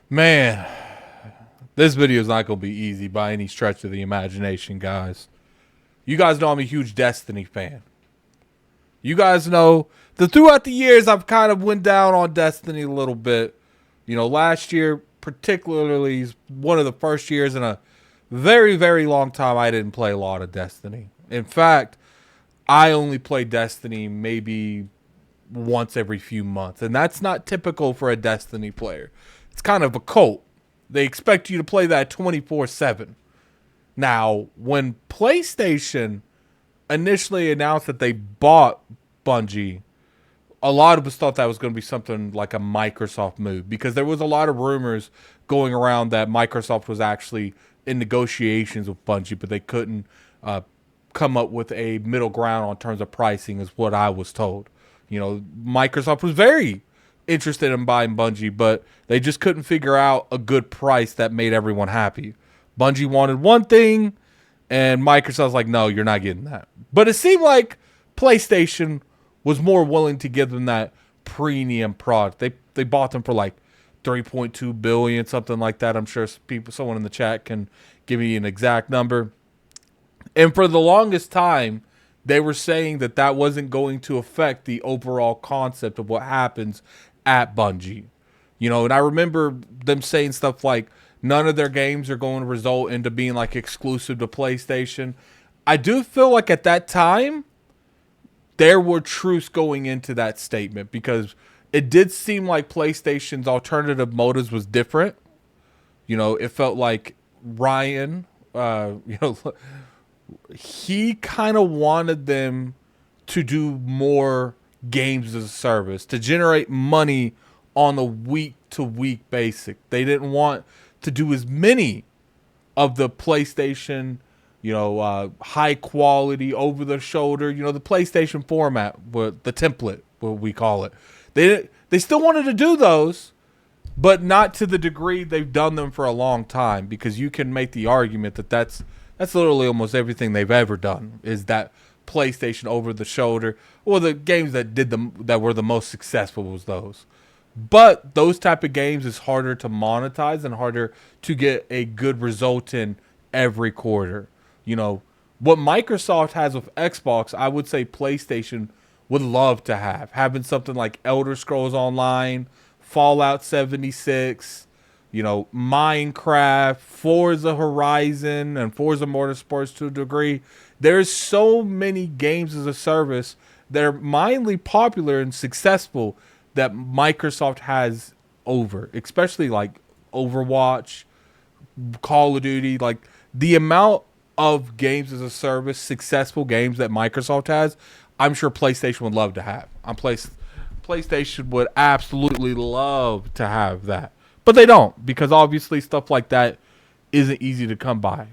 Man, this video is not going to be easy by any stretch of the imagination, guys. You guys know I'm a huge Destiny fan. You guys know that throughout the years, I've kind of went down on Destiny a little bit. You know, last year, particularly, is one of the first years in a very, very long time I didn't play a lot of Destiny. In fact, I only play Destiny maybe once every few months. And that's not typical for a Destiny player. It's kind of a cult. They expect you to play that 24/7. Now, when PlayStation initially announced that they bought Bungie, a lot of us thought that was going to be something like a Microsoft move because there was a lot of rumors going around that Microsoft was actually in negotiations with Bungie, but they couldn't come up with a middle ground on terms of pricing, is what I was told. You know, Microsoft was very interested in buying Bungie, but they just couldn't figure out a good price that made everyone happy. Bungie wanted one thing, and Microsoft's like, no, you're not getting that. But it seemed like PlayStation was more willing to give them that premium product. They bought them for like 3.2 billion, something like that. I'm sure someone in the chat can give me an exact number. And for the longest time, they were saying that that wasn't going to affect the overall concept of what happens at Bungie. You know, and I remember them saying stuff like none of their games are going to result into being like exclusive to PlayStation. I do feel like at that time, there were truths going into that statement because it did seem like PlayStation's alternative motives was different. You know, it felt like Ryan, he kind of wanted them to do more games as a service, to generate money on a week-to-week basis. They didn't want to do as many of the PlayStation, high quality, over the shoulder, the PlayStation format, the template, what we call it. They still wanted to do those, but not to the degree they've done them for a long time, because you can make the argument that that's literally almost everything they've ever done is that PlayStation over the shoulder, or the games that were the most successful was those. But those type of games is harder to monetize and harder to get a good result in every quarter. You know, what Microsoft has with Xbox, I would say PlayStation would love to have. Having something like Elder Scrolls Online, Fallout 76, Minecraft, Forza Horizon, and Forza Motorsports to a degree. There's so many games as a service that are mildly popular and successful that Microsoft has over, especially like Overwatch, Call of Duty. Like the amount of games as a service, successful games that Microsoft has, I'm sure PlayStation would love to have. PlayStation would absolutely love to have that. But they don't, because obviously stuff like that isn't easy to come by.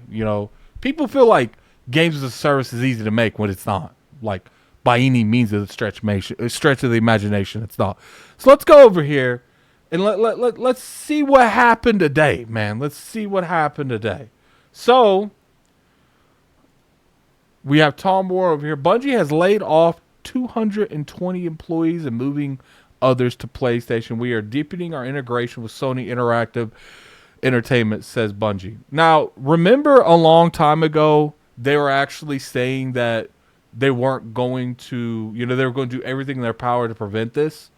People feel like games as a service is easy to make when it's not. Like, by any means of the stretch of the imagination, it's not. So let's go over here and let's see what happened today, man. Let's see what happened today. So we have Tom Moore over here. Bungie has laid off 220 employees and moving others to PlayStation. We are deepening our integration with Sony Interactive Entertainment, says Bungie. Now, remember a long time ago, they were actually saying that they weren't going to, they were going to do everything in their power to prevent this.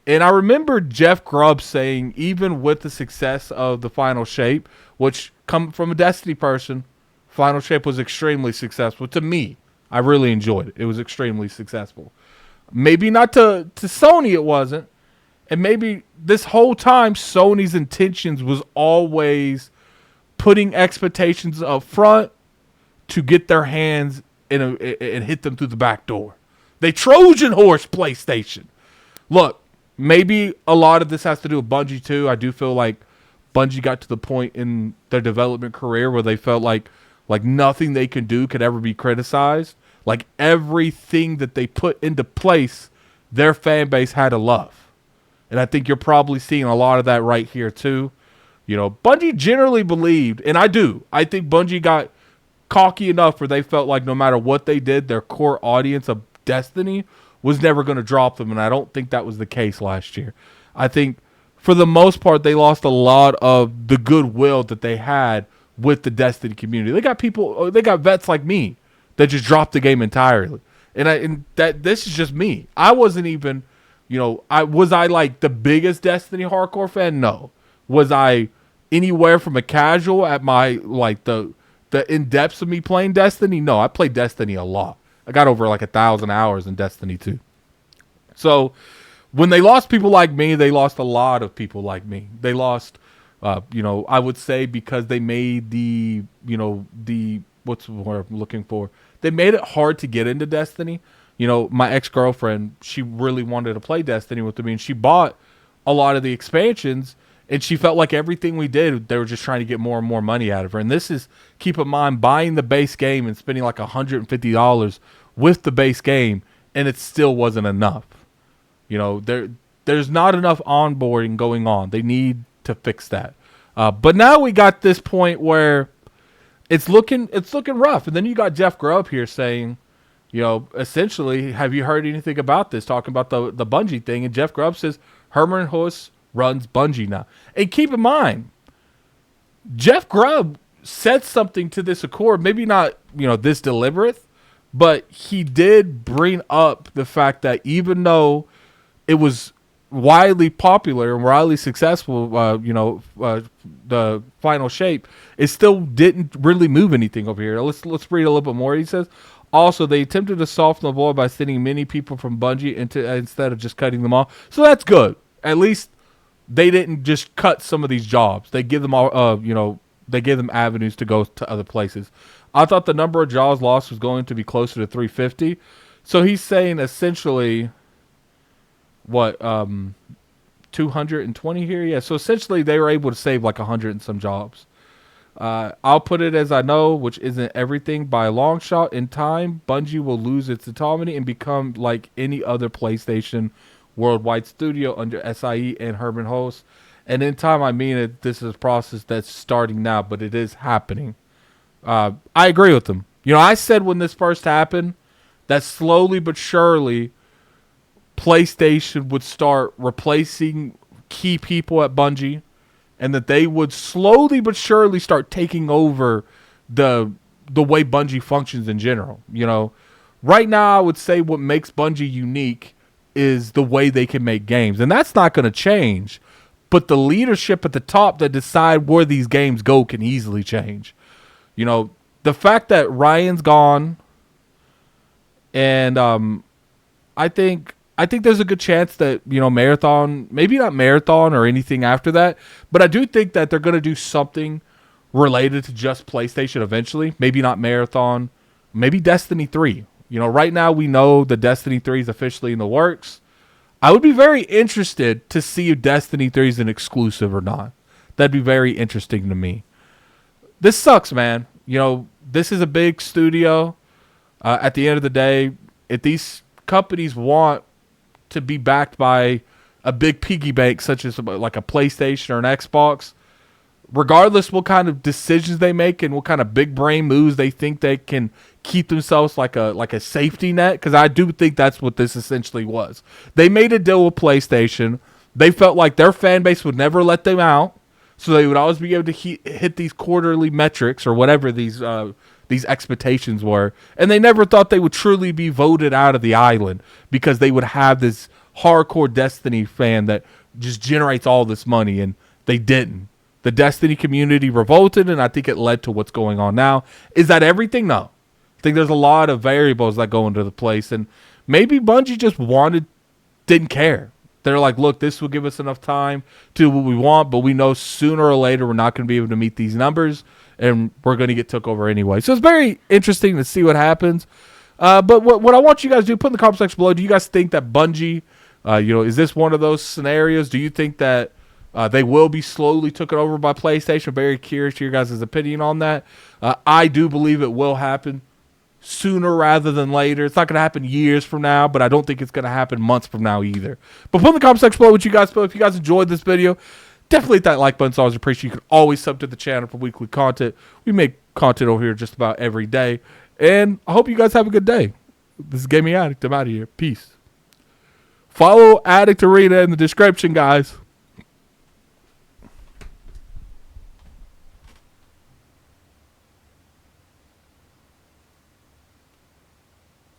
And I remember Jeff Grubb saying, even with the success of the Final Shape, which come from a Destiny person, Final Shape was extremely successful. To me, I really enjoyed it. It was extremely successful. Maybe not to Sony it wasn't. And maybe this whole time Sony's intentions was always putting expectations up front to get their hands and hit them through the back door. They Trojan horse PlayStation. Look, maybe a lot of this has to do with Bungie too. I do feel like Bungie got to the point in their development career where they felt like nothing they can do could ever be criticized. Like everything that they put into place, their fan base had to love. And I think you're probably seeing a lot of that right here too. Bungie generally believed, and I do. I think Bungie got cocky enough where they felt like no matter what they did, their core audience of Destiny was never going to drop them. And I don't think that was the case last year. I think for the most part, they lost a lot of the goodwill that they had with the Destiny community. They got vets like me that just dropped the game entirely. And this is just me. I wasn't even, was I like the biggest Destiny hardcore fan? No. Was I anywhere from a casual at my, like the in-depths of me playing Destiny? No, I played Destiny a lot. I got over like 1,000 hours in Destiny 2. So when they lost people like me, they lost a lot of people like me. They lost, I would say because they made what's the word I'm looking for? They made it hard to get into Destiny. My ex-girlfriend, she really wanted to play Destiny with me, and she bought a lot of the expansions, and she felt like everything we did, they were just trying to get more and more money out of her. And this is, keep in mind, buying the base game and spending like $150 with the base game, and it still wasn't enough. There's not enough onboarding going on. They need to fix that. But now we got this point where it's looking rough. And then you got Jeff Grubb here saying, essentially, have you heard anything about this? Talking about the Bungie thing. And Jeff Grubb says Herman Hulst runs Bungie now. And keep in mind, Jeff Grubb said something to this accord, maybe not, this deliberate, but he did bring up the fact that even though it was widely popular and widely successful, the final shape, it still didn't really move anything over here. Let's read a little bit more. He says, also, they attempted to soften the blow by sending many people from Bungie instead of just cutting them off. So that's good. At least they didn't just cut some of these jobs. They give them all, they gave them avenues to go to other places. I thought the number of jobs lost was going to be closer to 350. So he's saying essentially, 220 here? Yeah, so essentially they were able to save like 100 and some jobs. I'll put it as I know, which isn't everything by a long shot. In time, Bungie will lose its autonomy and become like any other PlayStation worldwide studio under SIE and Herman Hulst. And in time, I mean it. This is a process that's starting now, but it is happening. I agree with them. I said when this first happened that slowly but surely PlayStation would start replacing key people at Bungie, and that they would slowly but surely start taking over the way Bungie functions in general. Right now I would say what makes Bungie unique is the way they can make games, and that's not going to change. But the leadership at the top that decide where these games go can easily change. The fact that Ryan's gone, and I think there's a good chance that, Marathon, maybe not Marathon or anything after that, but I do think that they're going to do something related to just PlayStation eventually. Maybe not Marathon, maybe Destiny 3. Right now we know the Destiny 3 is officially in the works. I would be very interested to see if Destiny 3 is an exclusive or not. That'd be very interesting to me. This sucks, man. This is a big studio. At the end of the day, if these companies want to be backed by a big piggy bank such as like a PlayStation or an Xbox, regardless what kind of decisions they make and what kind of big brain moves they think they can keep themselves like a safety net, because I do think that's what this essentially was. They made a deal with PlayStation. They felt like their fan base would never let them out, so they would always be able to hit these quarterly metrics or whatever these expectations were, and they never thought they would truly be voted out of the island because they would have this hardcore Destiny fan that just generates all this money, and they didn't. The Destiny community revolted, and I think it led to what's going on now. Is that everything? No. I think there's a lot of variables that go into the place, and maybe Bungie just didn't care. They're like, look, this will give us enough time to do what we want, but we know sooner or later we're not going to be able to meet these numbers, and we're going to get took over anyway. So it's very interesting to see what happens. But what I want you guys to do, put in the comment section below, do you guys think that Bungie, is this one of those scenarios? Do you think that they will be slowly taken over by PlayStation? Very curious to your guys' opinion on that. I do believe it will happen sooner rather than later. It's not going to happen years from now, but I don't think it's going to happen months from now either. But put in the comment section below what you guys feel. If you guys enjoyed this video, definitely hit that like button. It's always appreciated. You can always sub to the channel for weekly content. We make content over here just about every day. And I hope you guys have a good day. This is Gaming Addict. I'm out of here. Peace. Follow Addict Arena in the description, guys.